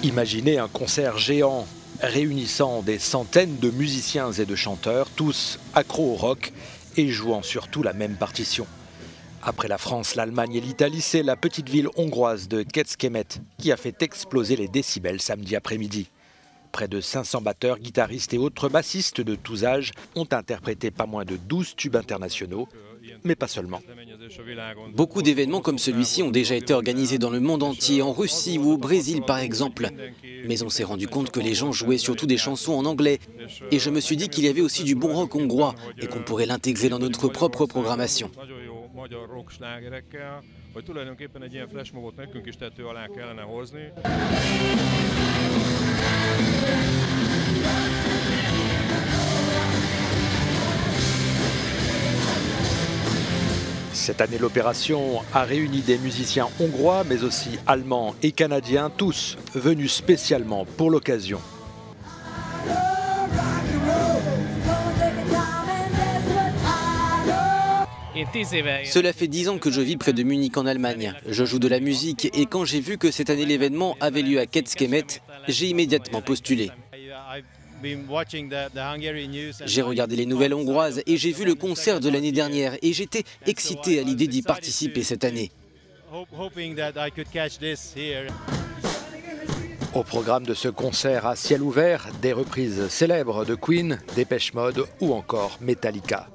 Imaginez un concert géant réunissant des centaines de musiciens et de chanteurs, tous accros au rock et jouant surtout la même partition. Après la France, l'Allemagne et l'Italie, c'est la petite ville hongroise de Kecskemét qui a fait exploser les décibels samedi après-midi. Près de 500 batteurs, guitaristes et autres bassistes de tous âges ont interprété pas moins de 12 tubes internationaux, mais pas seulement. Beaucoup d'événements comme celui-ci ont déjà été organisés dans le monde entier, en Russie ou au Brésil par exemple. Mais on s'est rendu compte que les gens jouaient surtout des chansons en anglais. Et je me suis dit qu'il y avait aussi du bon rock hongrois et qu'on pourrait l'intégrer dans notre propre programmation. Cette année, l'opération a réuni des musiciens hongrois, mais aussi allemands et canadiens, tous venus spécialement pour l'occasion. Cela fait 10 ans que je vis près de Munich en Allemagne. Je joue de la musique et quand j'ai vu que cette année l'événement avait lieu à Kecskemét, j'ai immédiatement postulé. J'ai regardé les nouvelles hongroises et j'ai vu le concert de l'année dernière et j'étais excité à l'idée d'y participer cette année. Au programme de ce concert à ciel ouvert, des reprises célèbres de Queen, Depeche Mode ou encore Metallica.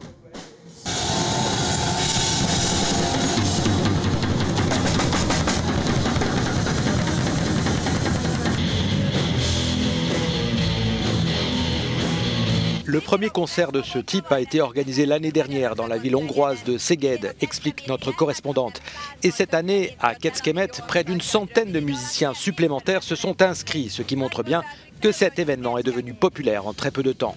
Le premier concert de ce type a été organisé l'année dernière dans la ville hongroise de Szeged, explique notre correspondante. Et cette année, à Kecskemét, près d'une centaine de musiciens supplémentaires se sont inscrits, ce qui montre bien que cet événement est devenu populaire en très peu de temps.